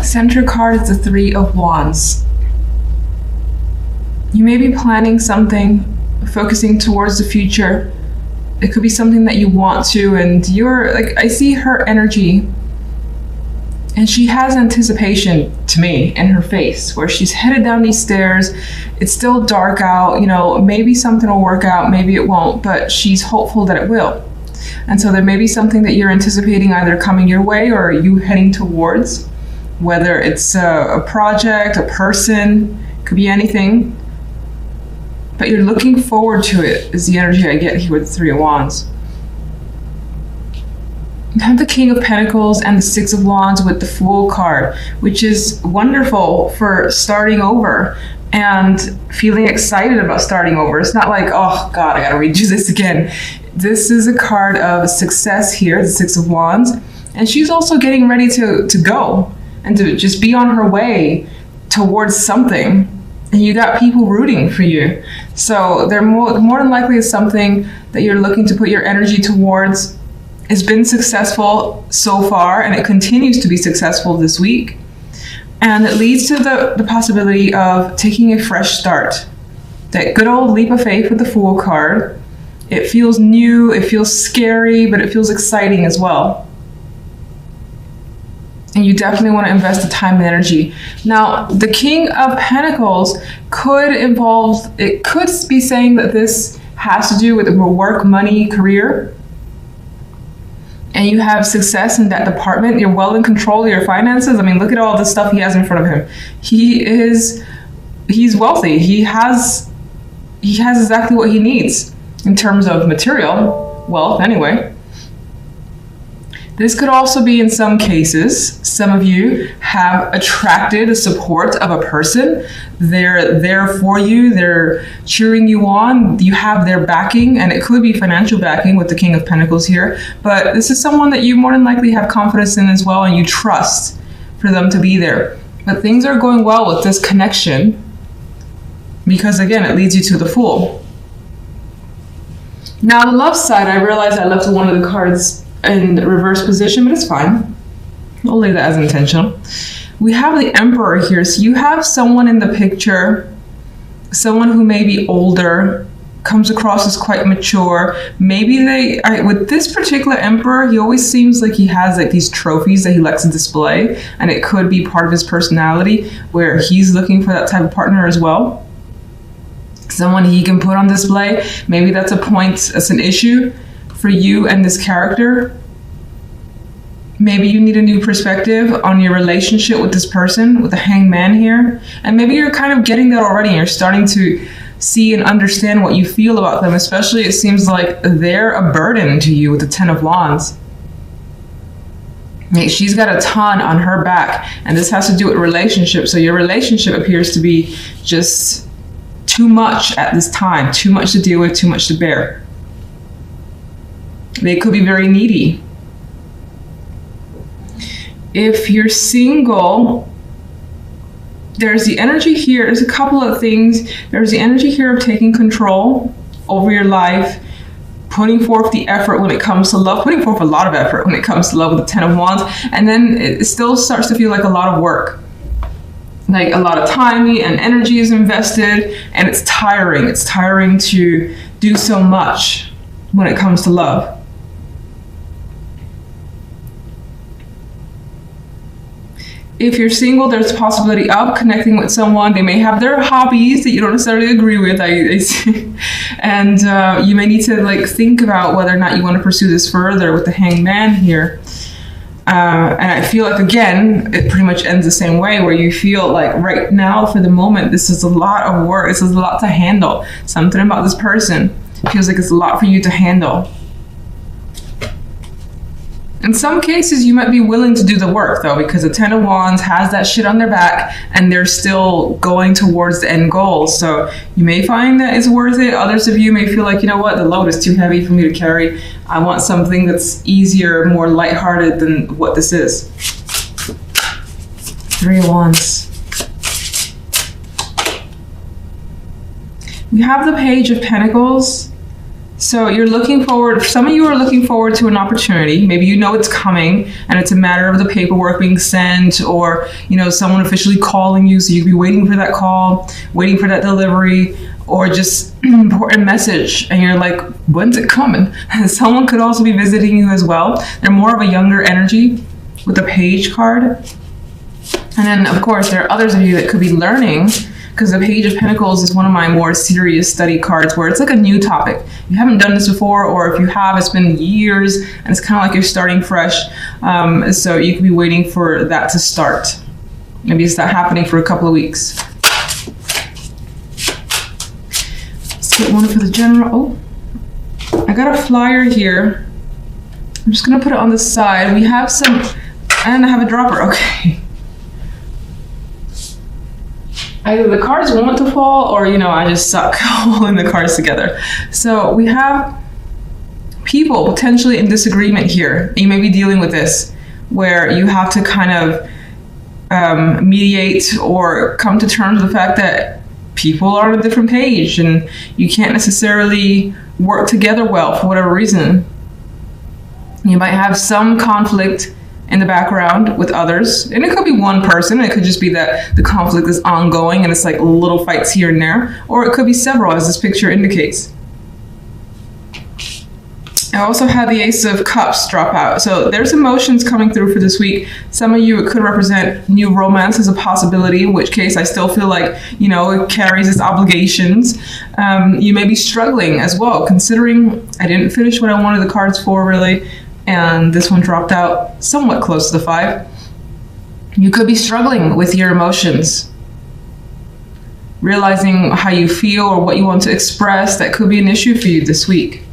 Center card is the Three of Wands. You may be planning something, focusing towards the future. It could be something that you want to, and you're like, I see her energy, and she has anticipation to me in her face, where she's headed down these stairs. It's still dark out, you know, maybe something will work out, maybe it won't, but she's hopeful that it will. And so there may be something that you're anticipating either coming your way or you heading towards, whether it's a project, a person, could be anything. But you're looking forward to it, is the energy I get here with the Three of Wands. You have the King of Pentacles and the Six of Wands with the Fool card, which is wonderful for starting over and feeling excited about starting over. It's not like, oh God, I gotta redo this again. This is a card of success here, the Six of Wands. And she's also getting ready to go and to just be on her way towards something. And you got people rooting for you. So they're more than likely is something that you're looking to put your energy towards. It's been successful so far, and it continues to be successful this week. And it leads to the possibility of taking a fresh start. That good old leap of faith with the Fool card. It feels new, it feels scary, but it feels exciting as well. And you definitely want to invest the time and energy. Now, the King of Pentacles could be saying that this has to do with work, money, career. And you have success in that department. You're well in control of your finances. I mean, look at all the stuff he has in front of him. He's wealthy. He has exactly what he needs in terms of material wealth anyway. This could also be, in some cases, some of you have attracted the support of a person. They're there for you. They're cheering you on. You have their backing, and it could be financial backing with the King of Pentacles here. But this is someone that you more than likely have confidence in as well, and you trust for them to be there. But things are going well with this connection because, again, it leads you to the Fool. Now, the love side, I realized I left one of the cards in reverse position, but it's fine. We'll leave that as intentional. We have the Emperor here. So you have someone in the picture, someone who may be older, comes across as quite mature. Maybe with this particular Emperor, he always seems like he has like these trophies that he likes to display, and it could be part of his personality where he's looking for that type of partner as well. Someone he can put on display. Maybe that's an issue for you and this character. Maybe you need a new perspective on your relationship with this person, with the Hanged Man here. And maybe you're kind of getting that already and you're starting to see and understand what you feel about them. Especially it seems like they're a burden to you with the Ten of Wands. She's got a ton on her back, and this has to do with relationships. So your relationship appears to be just too much at this time, too much to deal with, too much to bear. They could be very needy. If you're single, there's the energy here. There's a couple of things. There's the energy here of taking control over your life, putting forth the effort when it comes to love, putting forth a lot of effort when it comes to love with the Ten of Wands. And then it still starts to feel like a lot of work. Like a lot of time and energy is invested, and it's tiring. It's tiring to do so much when it comes to love. If you're single, there's a possibility of connecting with someone. They may have their hobbies that you don't necessarily agree with, I see. And you may need to think about whether or not you want to pursue this further with the Hanged Man here. And I feel like, again, it pretty much ends the same way, where you feel like right now, for the moment, this is a lot of work. This is a lot to handle. Something about this person feels like it's a lot for you to handle. In some cases, you might be willing to do the work, though, because the Ten of Wands has that shit on their back, and they're still going towards the end goal. So you may find that it's worth it. Others of you may feel like, you know what, the load is too heavy for me to carry. I want something that's easier, more lighthearted than what this is. Three of Wands. We have the Page of Pentacles. So you're looking forward, some of you are looking forward to an opportunity. Maybe you know it's coming and it's a matter of the paperwork being sent, or, you know, someone officially calling you. So you'd be waiting for that call, waiting for that delivery, or just an important message. And you're like, when's it coming? And someone could also be visiting you as well. They're more of a younger energy with the Page card. And then, of course, there are others of you that could be learning, because the Page of Pentacles is one of my more serious study cards, where it's like a new topic. You haven't done this before, or if you have, it's been years, and it's kind of like you're starting fresh. So you could be waiting for that to start. Maybe it's not happening for a couple of weeks. Let's get one for the general. Oh, I got a flyer here. I'm just gonna put it on the side. We have some, and I have a dropper, okay. Either the cards want to fall, or, you know, I just suck holding the cards together. So we have people potentially in disagreement here. You may be dealing with this, where you have to kind of mediate or come to terms with the fact that people are on a different page and you can't necessarily work together well for whatever reason. You might have some conflict in the background with others, and it could be one person. It could just be that the conflict is ongoing and it's like little fights here and there, or it could be several, as this picture indicates. I also had the Ace of Cups drop out, so there's emotions coming through for this week. Some of you, it could represent new romance as a possibility, in which case I still feel like, you know, it carries its obligations. You may be struggling as well, considering I didn't finish what I wanted the cards for, really. And this one dropped out somewhat close to the 5. You could be struggling with your emotions, realizing how you feel or what you want to express. That could be an issue for you this week.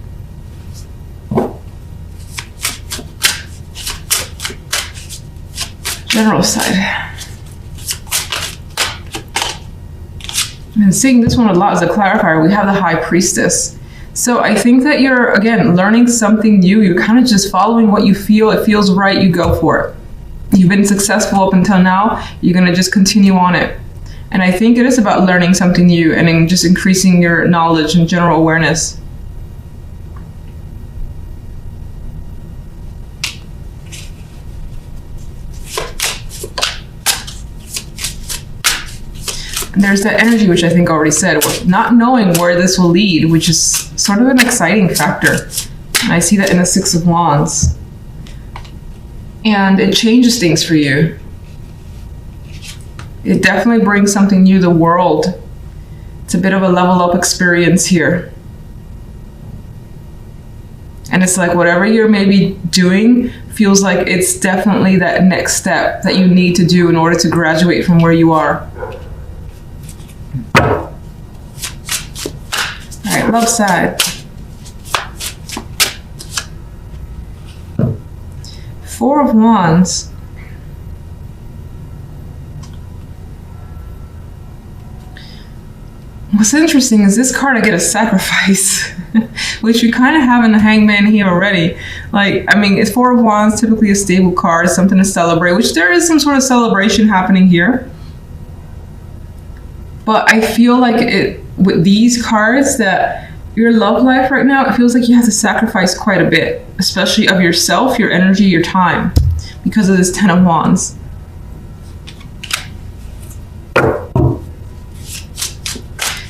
General side. And seeing this one a lot as a clarifier, we have the High Priestess. So I think that you're, again, learning something new. You're kind of just following what you feel. It feels right, you go for it. You've been successful up until now. You're going to just continue on it. And I think it is about learning something new and just increasing your knowledge and general awareness. There's that energy, which I think I already said, not knowing where this will lead, which is sort of an exciting factor. And I see that in the Six of Wands. And it changes things for you. It definitely brings something new to the world. It's a bit of a level up experience here. And it's like whatever you're maybe doing feels like it's definitely that next step that you need to do in order to graduate from where you are. Alright, love side. 4 of Wands. What's interesting is this card I get a sacrifice, which we kind of have in the Hangman here already. Like, I mean, it's 4 of Wands, typically a stable card, something to celebrate, which there is some sort of celebration happening here. But I feel like with these cards, that your love life right now, it feels like you have to sacrifice quite a bit, especially of yourself, your energy, your time, because of this 10 of Wands.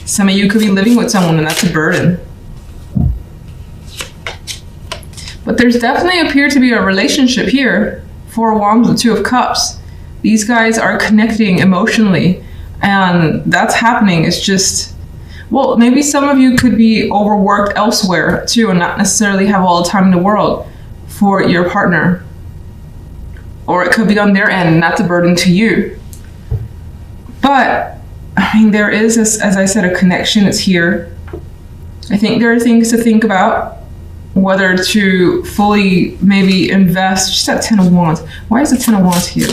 Some of you could be living with someone and that's a burden. But there's definitely appear to be a relationship here. 4 of Wands with 2 of Cups. These guys are connecting emotionally. And that's happening. It's just, well, maybe some of you could be overworked elsewhere too and not necessarily have all the time in the world for your partner. Or it could be on their end and that's a burden to you. But, I mean, there is, as I said, a connection. It's here. I think there are things to think about, whether to fully maybe invest. Just that 10 of Wands. Why is the 10 of Wands here?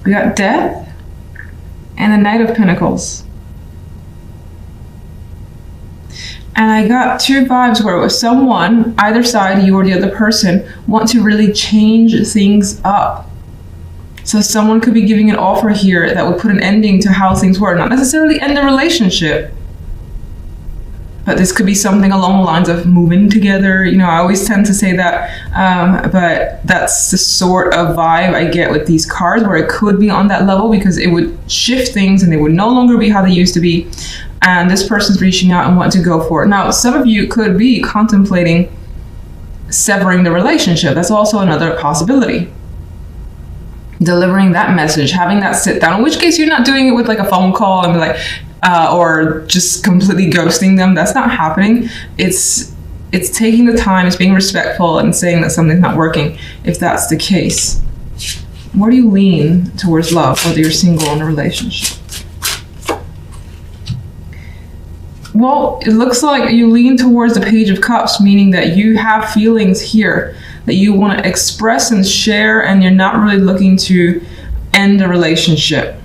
We got Death and the Knight of Pentacles. And I got 2 vibes where it was someone, either side, you or the other person, want to really change things up. So someone could be giving an offer here that would put an ending to how things were. Not necessarily end the relationship, but this could be something along the lines of moving together. You know, I always tend to say that, but that's the sort of vibe I get with these cards, where it could be on that level because it would shift things and they would no longer be how they used to be. And this person's reaching out and want to go for it. Now, some of you could be contemplating severing the relationship. That's also another possibility. Delivering that message, having that sit down, in which case you're not doing it with like a phone call and be like, or just completely ghosting them. That's not happening. It's taking the time, it's being respectful and saying that something's not working, if that's the case. Where do you lean towards love, whether you're single or in a relationship? Well, it looks like you lean towards the Page of Cups, meaning that you have feelings here that you want to express and share, and you're not really looking to end a relationship.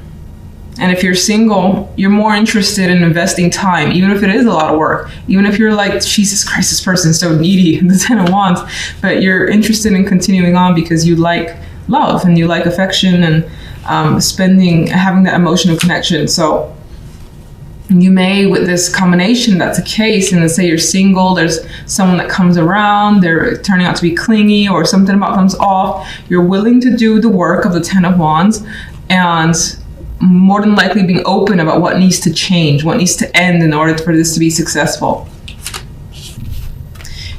And if you're single, you're more interested in investing time, even if it is a lot of work. Even if you're like, Jesus Christ, this person's so needy, the 10 of Wands, but you're interested in continuing on because you like love and you like affection and having that emotional connection. So you may, with this combination, that's a case, and let's say you're single, there's someone that comes around, they're turning out to be clingy, or something about comes off, you're willing to do the work of the 10 of Wands, and more than likely being open about what needs to change, what needs to end in order for this to be successful.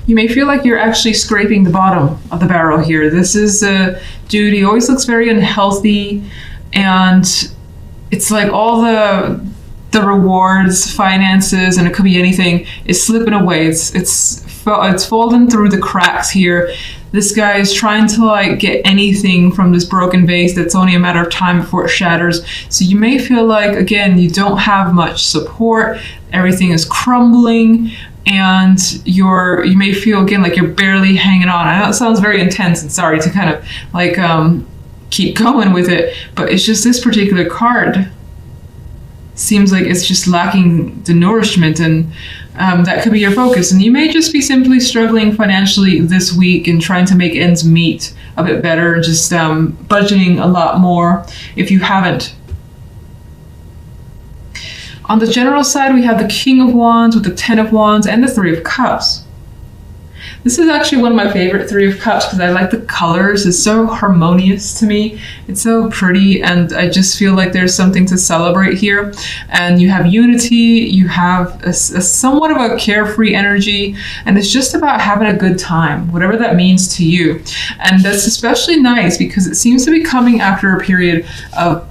You may feel like you're actually scraping the bottom of the barrel here. This is a dude, he always looks very unhealthy, and it's like all the rewards, finances, and it could be anything, is slipping away. It's fallen through the cracks here. This guy is trying to like get anything from this broken vase that's only a matter of time before it shatters. So you may feel like, again, you don't have much support, everything is crumbling, and you may feel again like you're barely hanging on. I know it sounds very intense, and sorry to kind of like keep going with it, but it's just this particular card seems like it's just lacking the nourishment, and that could be your focus. And you may just be simply struggling financially this week and trying to make ends meet a bit better, just budgeting a lot more if you haven't. On the general side, we have the King of Wands with the 10 of Wands and the 3 of Cups. This is actually one of my favorite 3 of Cups because I like the colors. It's so harmonious to me. It's so pretty, and I just feel like there's something to celebrate here. And you have unity, you have a somewhat of a carefree energy, and it's just about having a good time, whatever that means to you. And that's especially nice because it seems to be coming after a period of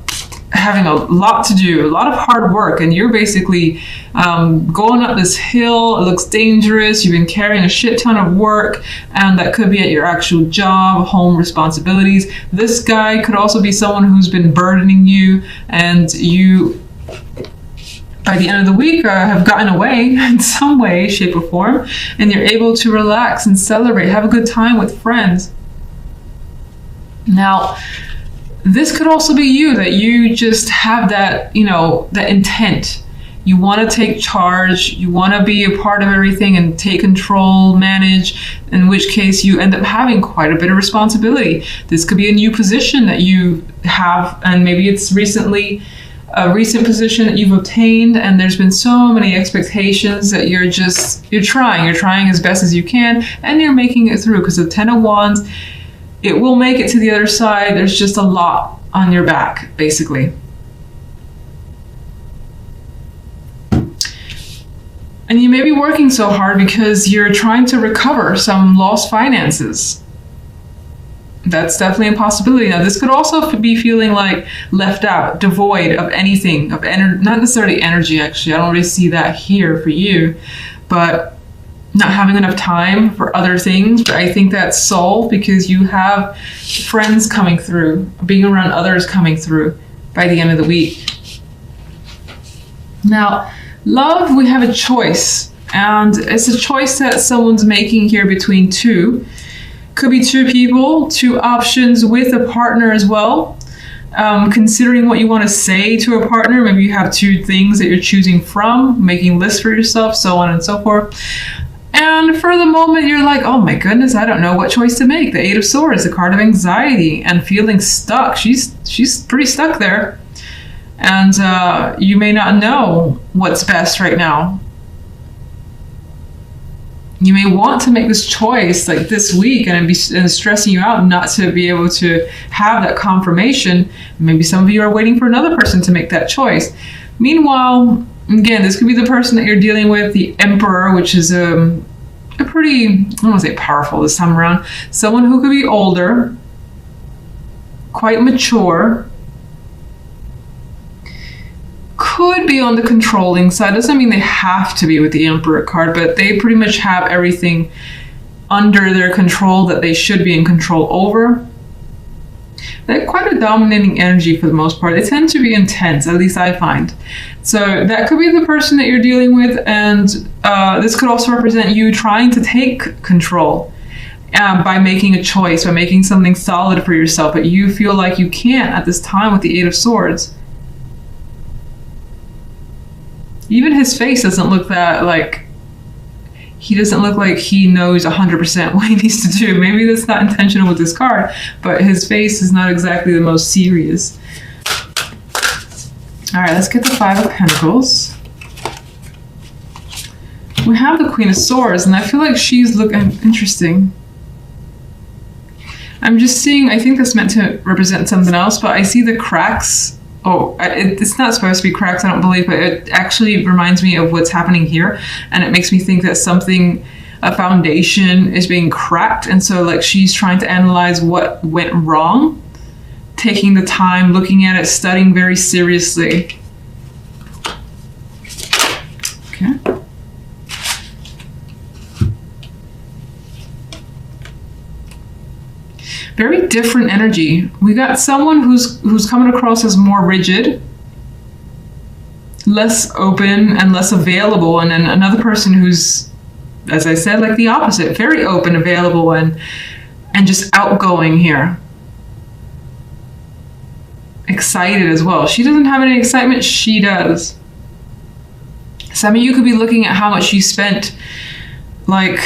having a lot to do, a lot of hard work, and you're basically going up this hill. It looks dangerous. You've been carrying a shit ton of work, and that could be at your actual job, home responsibilities. This guy could also be someone who's been burdening you, and you, by the end of the week, have gotten away in some way, shape, or form, and you're able to relax and celebrate, have a good time with friends. Now, this could also be you, that you just have that, that intent. You want to take charge, you want to be a part of everything and take control, manage, in which case you end up having quite a bit of responsibility. This could be a new position that you have, and maybe it's a recent position that you've obtained, and there's been so many expectations that you're trying as best as you can, and you're making it through, because the 10 of Wands, it will make it to the other side. There's just a lot on your back, basically. And you may be working so hard because you're trying to recover some lost finances. That's definitely a possibility. Now, this could also be feeling like left out, devoid of anything, of not necessarily energy, actually. I don't really see that here for you, but not having enough time for other things. But I think that's solved because you have friends coming through, being around others coming through by the end of the week. Now, love, we have a choice, and it's a choice that someone's making here between two. Could be two people, two options with a partner as well. Considering what you want to say to a partner, maybe you have two things that you're choosing from, making lists for yourself, so on and so forth. And for the moment, you're like, oh my goodness, I don't know what choice to make. The Eight of Swords, the card of anxiety and feeling stuck. She's pretty stuck there. And you may not know what's best right now. You may want to make this choice like this week, and it's stressing you out not to be able to have that confirmation. Maybe some of you are waiting for another person to make that choice. Meanwhile, again, this could be the person that you're dealing with, the Emperor, which is a pretty, I don't want to say powerful this time around. Someone who could be older, quite mature, could be on the controlling side. Doesn't mean they have to be with the Emperor card, but they pretty much have everything under their control that they should be in control over. They're quite a dominating energy for the most part. They tend to be intense, at least I find. So that could be the person that you're dealing with, and this could also represent you trying to take control by making a choice, by making something solid for yourself, but you feel like you can't at this time with the Eight of Swords. Even his face doesn't look that, like, he doesn't look like he knows 100% what he needs to do. Maybe that's not intentional with this card, but his face is not exactly the most serious. All right, let's get the Five of Pentacles. We have the Queen of Swords, and I feel like she's looking interesting. I'm just seeing, I think that's meant to represent something else, but I see the cracks. Oh, it's not supposed to be cracks, I don't believe, but it actually reminds me of what's happening here. And it makes me think that something, a foundation is being cracked. And so like she's trying to analyze what went wrong, taking the time, looking at it, studying very seriously. Okay. Very different energy. We got someone who's coming across as more rigid, less open and less available, and then another person who's, as I said, like the opposite, very open, available, and just outgoing here. Excited as well. She doesn't have any excitement, she does. Some of you could be looking at how much you spent, like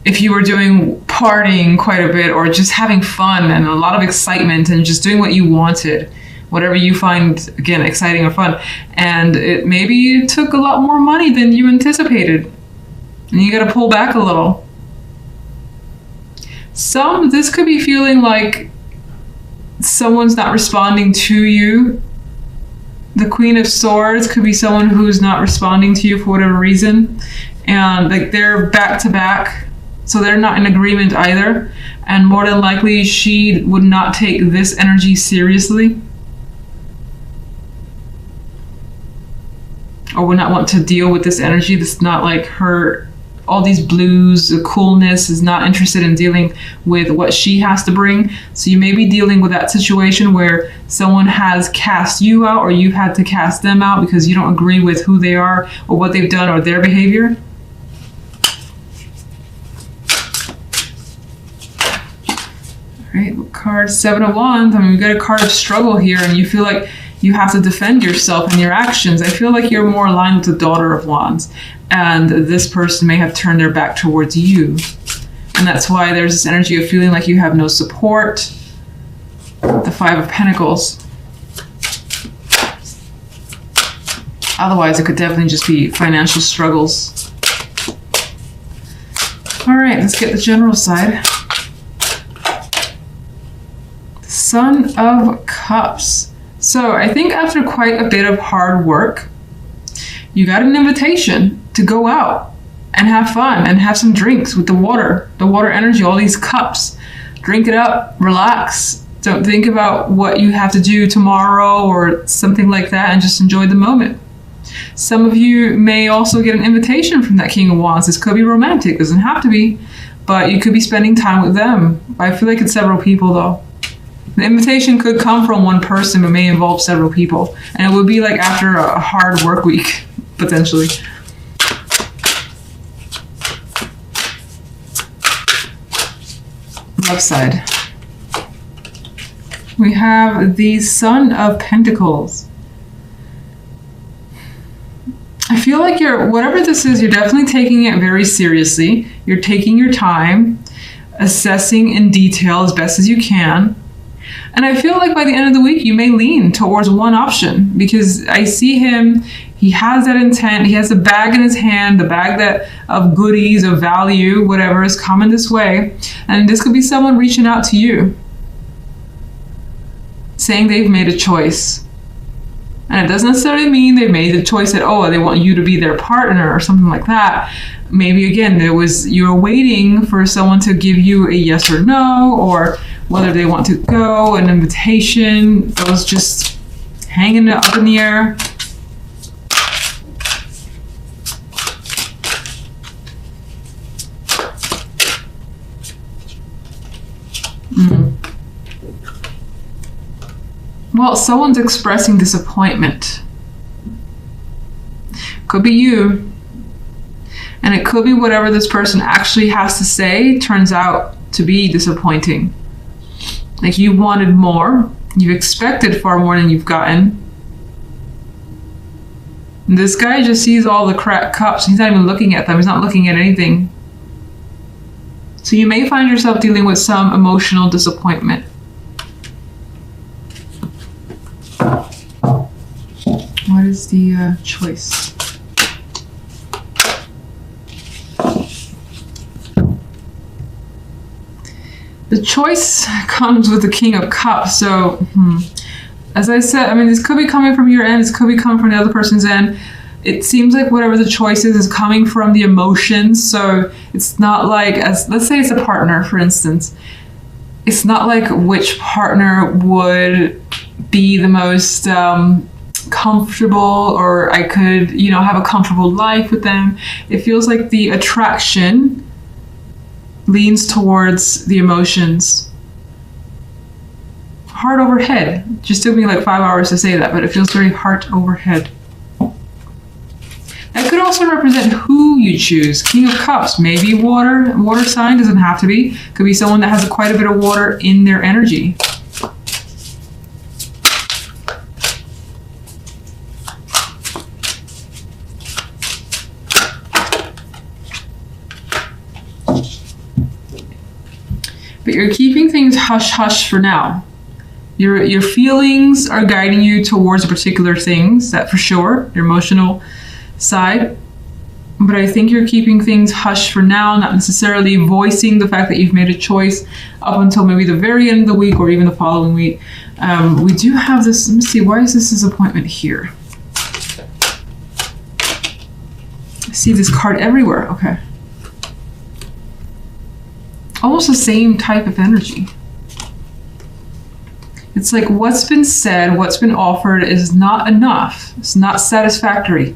if you were doing partying quite a bit, or just having fun and a lot of excitement and just doing what you wanted, whatever you find, again, exciting or fun. And it maybe took a lot more money than you anticipated. And you got to pull back a little. This could be feeling like someone's not responding to you. The Queen of Swords could be someone who's not responding to you for whatever reason. And like they're back to back. So they're not in agreement either. And more than likely, she would not take this energy seriously. Or would not want to deal with this energy. This is not like her, all these blues, the coolness, is not interested in dealing with what she has to bring. So you may be dealing with that situation where someone has cast you out, or you've had to cast them out because you don't agree with who they are or what they've done or their behavior. Right, card Seven of Wands. I mean, we got a card of struggle here, and you feel like you have to defend yourself and your actions. I feel like you're more aligned with the Daughter of Wands, and this person may have turned their back towards you. And that's why there's this energy of feeling like you have no support. The Five of Pentacles. Otherwise, it could definitely just be financial struggles. All right, let's get the general side. Son of Cups. So I think after quite a bit of hard work, you got an invitation to go out and have fun and have some drinks with the water energy, all these cups. Drink it up, relax. Don't think about what you have to do tomorrow or something like that, and just enjoy the moment. Some of you may also get an invitation from that King of Wands. This could be romantic, doesn't have to be, but you could be spending time with them. I feel like it's several people though. The invitation could come from one person, but may involve several people. And it would be like after a hard work week, potentially. Left side. We have the Son of Pentacles. I feel like whatever this is, you're definitely taking it very seriously. You're taking your time, assessing in detail as best as you can. And I feel like by the end of the week, you may lean towards one option, because I see him, he has that intent, he has the bag in his hand, the bag of goodies, of value, whatever is coming this way. And this could be someone reaching out to you, saying they've made a choice. And it doesn't necessarily mean they've made the choice that, oh, they want you to be their partner or something like that. Maybe again, you're waiting for someone to give you a yes or no, or whether they want to go, an invitation, those just hanging up in the air. Well, someone's expressing disappointment. Could be you. And it could be whatever this person actually has to say turns out to be disappointing. Like, you wanted more. You expected far more than you've gotten. And this guy just sees all the cracked cups. He's not even looking at them. He's not looking at anything. So you may find yourself dealing with some emotional disappointment. What is the choice? The choice comes with the King of Cups. So, as I said, I mean, this could be coming from your end. This could be coming from the other person's end. It seems like whatever the choice is coming from the emotions. So it's not like, let's say it's a partner, for instance. It's not like which partner would be the most comfortable, or I could, have a comfortable life with them. It feels like the attraction leans towards the emotions. Heart over head. Just took me like 5 hours to say that, but it feels very heart over head. That could also represent who you choose. King of Cups, maybe water sign, doesn't have to be. Could be someone that has quite a bit of water in their energy. But you're keeping things hush-hush for now. Your feelings are guiding you towards particular things, that for sure, your emotional side. But I think you're keeping things hush for now, not necessarily voicing the fact that you've made a choice up until maybe the very end of the week or even the following week. We do have this, let me see, why is this disappointment here? I see this card everywhere, okay. Almost the same type of energy. It's like what's been said, what's been offered is not enough. It's not satisfactory.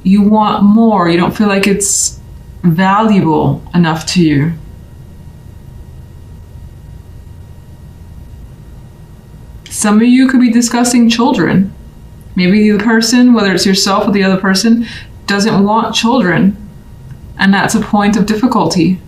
You want more. You don't feel like it's valuable enough to you. Some of you could be discussing children. Maybe the person, whether it's yourself or the other person, doesn't want children. And that's a point of difficulty.